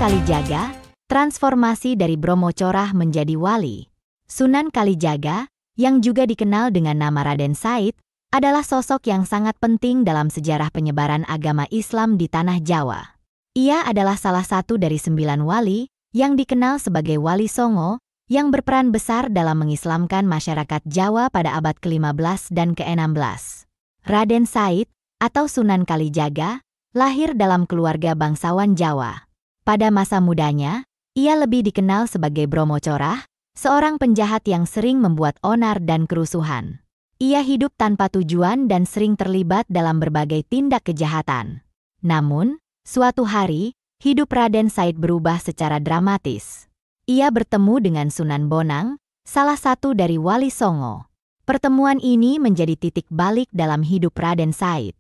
Kalijaga, transformasi dari Bromocorah menjadi wali. Sunan Kalijaga, yang juga dikenal dengan nama Raden Said, adalah sosok yang sangat penting dalam sejarah penyebaran agama Islam di tanah Jawa. Ia adalah salah satu dari 9 wali yang dikenal sebagai Wali Songo, yang berperan besar dalam mengislamkan masyarakat Jawa pada abad ke-15 dan ke-16. Raden Said, atau Sunan Kalijaga, lahir dalam keluarga bangsawan Jawa. Pada masa mudanya, ia lebih dikenal sebagai Bromocorah, seorang penjahat yang sering membuat onar dan kerusuhan. Ia hidup tanpa tujuan dan sering terlibat dalam berbagai tindak kejahatan. Namun, suatu hari, hidup Raden Said berubah secara dramatis. Ia bertemu dengan Sunan Bonang, salah satu dari Wali Songo. Pertemuan ini menjadi titik balik dalam hidup Raden Said.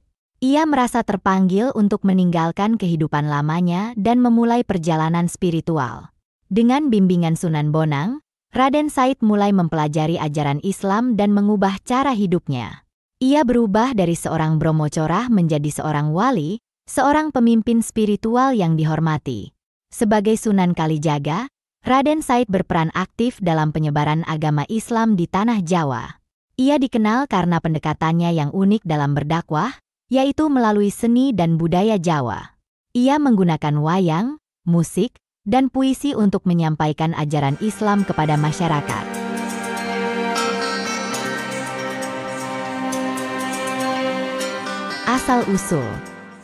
Ia merasa terpanggil untuk meninggalkan kehidupan lamanya dan memulai perjalanan spiritual. Dengan bimbingan Sunan Bonang, Raden Said mulai mempelajari ajaran Islam dan mengubah cara hidupnya. Ia berubah dari seorang Bromocorah menjadi seorang wali, seorang pemimpin spiritual yang dihormati. Sebagai Sunan Kalijaga, Raden Said berperan aktif dalam penyebaran agama Islam di tanah Jawa. Ia dikenal karena pendekatannya yang unik dalam berdakwah, yaitu melalui seni dan budaya Jawa. Ia menggunakan wayang, musik, dan puisi untuk menyampaikan ajaran Islam kepada masyarakat. Asal-usul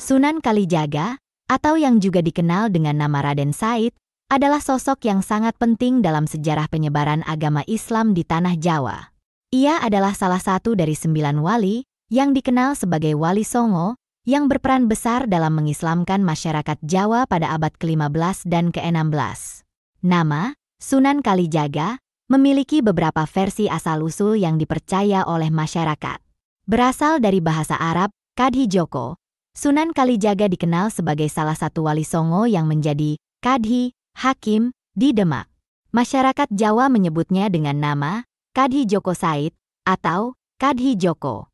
Sunan Kalijaga, atau yang juga dikenal dengan nama Raden Said, adalah sosok yang sangat penting dalam sejarah penyebaran agama Islam di tanah Jawa. Ia adalah salah satu dari 9 wali yang dikenal sebagai Wali Songo, yang berperan besar dalam mengislamkan masyarakat Jawa pada abad ke-15 dan ke-16. Nama, Sunan Kalijaga, memiliki beberapa versi asal-usul yang dipercaya oleh masyarakat. Berasal dari bahasa Arab, Kadhi Joko, Sunan Kalijaga dikenal sebagai salah satu Wali Songo yang menjadi Kadhi, Hakim, di Demak. Masyarakat Jawa menyebutnya dengan nama Kadhi Joko Said atau Kadhi Joko.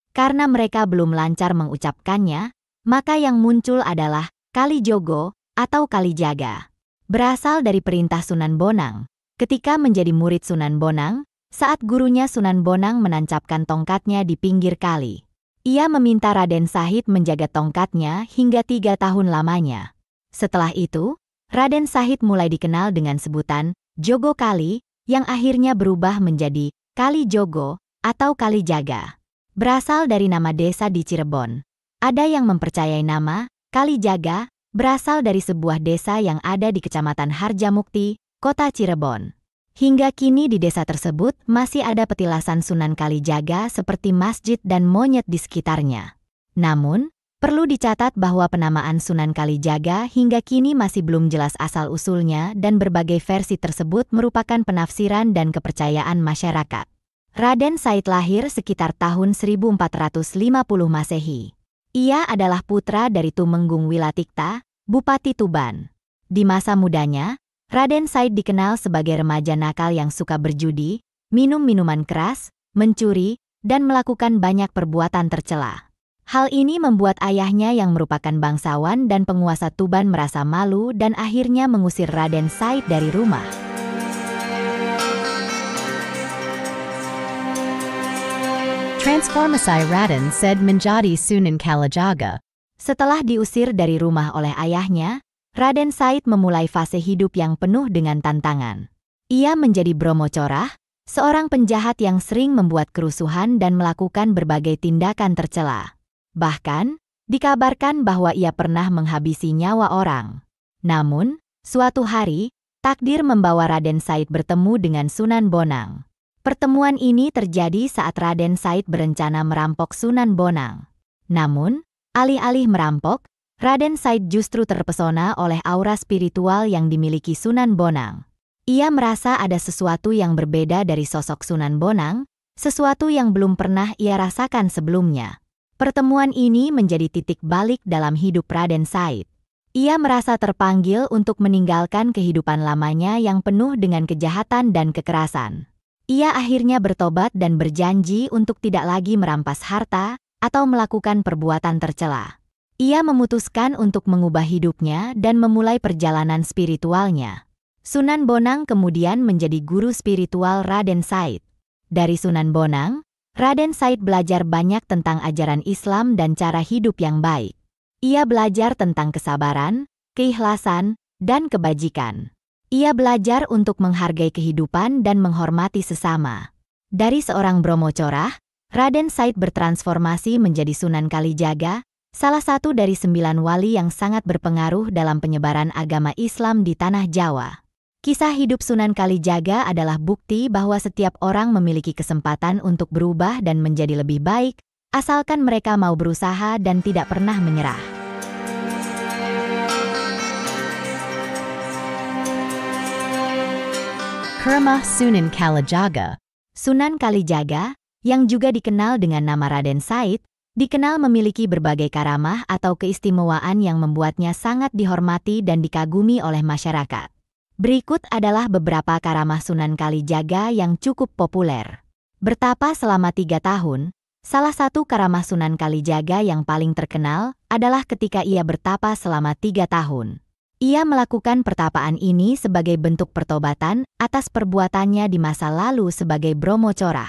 Karena mereka belum lancar mengucapkannya, maka yang muncul adalah Kalijogo atau Kalijaga. Berasal dari perintah Sunan Bonang. Ketika menjadi murid Sunan Bonang, saat gurunya Sunan Bonang menancapkan tongkatnya di pinggir kali. Ia meminta Raden Said menjaga tongkatnya hingga 3 tahun lamanya. Setelah itu, Raden Said mulai dikenal dengan sebutan Jogo Kali, yang akhirnya berubah menjadi Kalijogo atau Kalijaga. Berasal dari nama desa di Cirebon. Ada yang mempercayai nama Kalijaga berasal dari sebuah desa yang ada di Kecamatan Harjamukti, Kota Cirebon. Hingga kini di desa tersebut masih ada petilasan Sunan Kalijaga seperti masjid dan monyet di sekitarnya. Namun, perlu dicatat bahwa penamaan Sunan Kalijaga hingga kini masih belum jelas asal-usulnya dan berbagai versi tersebut merupakan penafsiran dan kepercayaan masyarakat. Raden Said lahir sekitar tahun 1450 Masehi. Ia adalah putra dari Tumenggung Wilatikta, Bupati Tuban. Di masa mudanya, Raden Said dikenal sebagai remaja nakal yang suka berjudi, minum minuman keras, mencuri, dan melakukan banyak perbuatan tercela. Hal ini membuat ayahnya yang merupakan bangsawan dan penguasa Tuban merasa malu dan akhirnya mengusir Raden Said dari rumah. Transformasi Raden Said menjadi Sunan Kalijaga. Setelah diusir dari rumah oleh ayahnya, Raden Said memulai fase hidup yang penuh dengan tantangan. Ia menjadi Bromocorah, seorang penjahat yang sering membuat kerusuhan dan melakukan berbagai tindakan tercela. Bahkan, dikabarkan bahwa ia pernah menghabisi nyawa orang. Namun, suatu hari, takdir membawa Raden Said bertemu dengan Sunan Bonang. Pertemuan ini terjadi saat Raden Said berencana merampok Sunan Bonang. Namun, alih-alih merampok, Raden Said justru terpesona oleh aura spiritual yang dimiliki Sunan Bonang. Ia merasa ada sesuatu yang berbeda dari sosok Sunan Bonang, sesuatu yang belum pernah ia rasakan sebelumnya. Pertemuan ini menjadi titik balik dalam hidup Raden Said. Ia merasa terpanggil untuk meninggalkan kehidupan lamanya yang penuh dengan kejahatan dan kekerasan. Ia akhirnya bertobat dan berjanji untuk tidak lagi merampas harta atau melakukan perbuatan tercela. Ia memutuskan untuk mengubah hidupnya dan memulai perjalanan spiritualnya. Sunan Bonang kemudian menjadi guru spiritual Raden Said. Dari Sunan Bonang, Raden Said belajar banyak tentang ajaran Islam dan cara hidup yang baik. Ia belajar tentang kesabaran, keikhlasan, dan kebajikan. Ia belajar untuk menghargai kehidupan dan menghormati sesama. Dari seorang Brahmacora, Raden Said bertransformasi menjadi Sunan Kalijaga, salah satu dari 9 wali yang sangat berpengaruh dalam penyebaran agama Islam di tanah Jawa. Kisah hidup Sunan Kalijaga adalah bukti bahwa setiap orang memiliki kesempatan untuk berubah dan menjadi lebih baik, asalkan mereka mau berusaha dan tidak pernah menyerah. Kerma Sunan Kalijaga. Sunan Kalijaga, yang juga dikenal dengan nama Raden Said, dikenal memiliki berbagai karamah atau keistimewaan yang membuatnya sangat dihormati dan dikagumi oleh masyarakat. Berikut adalah beberapa karamah Sunan Kalijaga yang cukup populer. Bertapa selama 3 tahun, salah satu karamah Sunan Kalijaga yang paling terkenal adalah ketika ia bertapa selama 3 tahun. Ia melakukan pertapaan ini sebagai bentuk pertobatan atas perbuatannya di masa lalu sebagai Brahmacora.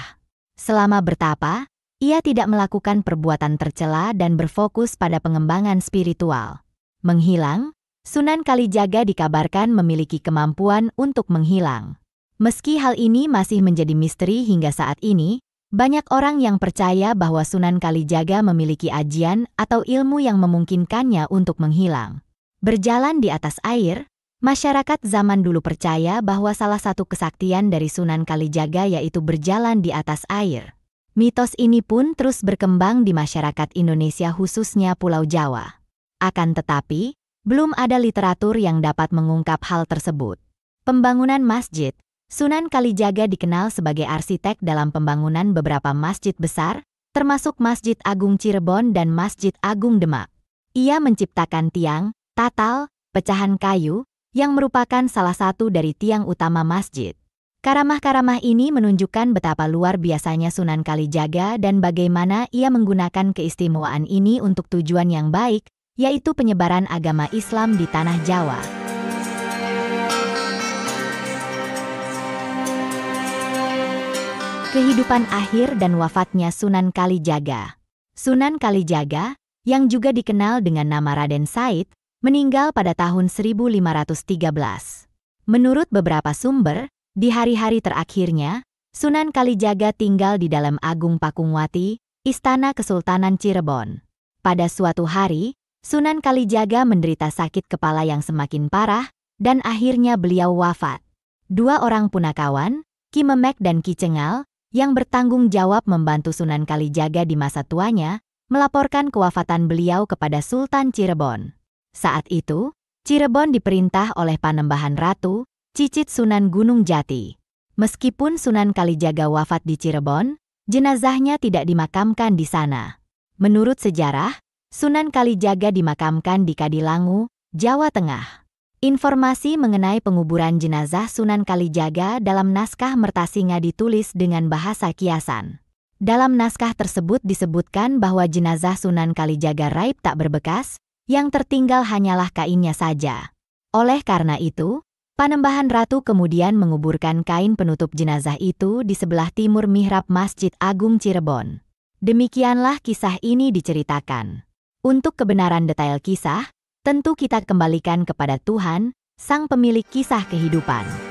Selama bertapa, ia tidak melakukan perbuatan tercela dan berfokus pada pengembangan spiritual. Menghilang, Sunan Kalijaga dikabarkan memiliki kemampuan untuk menghilang. Meski hal ini masih menjadi misteri hingga saat ini, banyak orang yang percaya bahwa Sunan Kalijaga memiliki ajian atau ilmu yang memungkinkannya untuk menghilang. Berjalan di atas air, masyarakat zaman dulu percaya bahwa salah satu kesaktian dari Sunan Kalijaga yaitu berjalan di atas air. Mitos ini pun terus berkembang di masyarakat Indonesia khususnya Pulau Jawa. Akan tetapi, belum ada literatur yang dapat mengungkap hal tersebut. Pembangunan masjid. Sunan Kalijaga dikenal sebagai arsitek dalam pembangunan beberapa masjid besar, termasuk Masjid Agung Cirebon dan Masjid Agung Demak. Ia menciptakan tiang, tatal, pecahan kayu, yang merupakan salah satu dari tiang utama masjid. Karamah-karamah ini menunjukkan betapa luar biasanya Sunan Kalijaga dan bagaimana ia menggunakan keistimewaan ini untuk tujuan yang baik, yaitu penyebaran agama Islam di tanah Jawa. Kehidupan akhir dan wafatnya Sunan Kalijaga. Sunan Kalijaga, yang juga dikenal dengan nama Raden Said, meninggal pada tahun 1513. Menurut beberapa sumber, di hari-hari terakhirnya, Sunan Kalijaga tinggal di dalam Agung Pakungwati, Istana Kesultanan Cirebon. Pada suatu hari, Sunan Kalijaga menderita sakit kepala yang semakin parah, dan akhirnya beliau wafat. 2 orang punakawan, Ki Memek dan Ki Cengal, yang bertanggung jawab membantu Sunan Kalijaga di masa tuanya, melaporkan kewafatan beliau kepada Sultan Cirebon. Saat itu, Cirebon diperintah oleh Panembahan Ratu, Cicit Sunan Gunung Jati. Meskipun Sunan Kalijaga wafat di Cirebon, jenazahnya tidak dimakamkan di sana. Menurut sejarah, Sunan Kalijaga dimakamkan di Kadilangu, Jawa Tengah. Informasi mengenai penguburan jenazah Sunan Kalijaga dalam naskah Mertasinga ditulis dengan bahasa kiasan. Dalam naskah tersebut disebutkan bahwa jenazah Sunan Kalijaga raib tak berbekas, yang tertinggal hanyalah kainnya saja. Oleh karena itu, Panembahan Ratu kemudian menguburkan kain penutup jenazah itu di sebelah timur mihrab Masjid Agung Cirebon. Demikianlah kisah ini diceritakan. Untuk kebenaran detail kisah, tentu kita kembalikan kepada Tuhan, Sang Pemilik kisah kehidupan.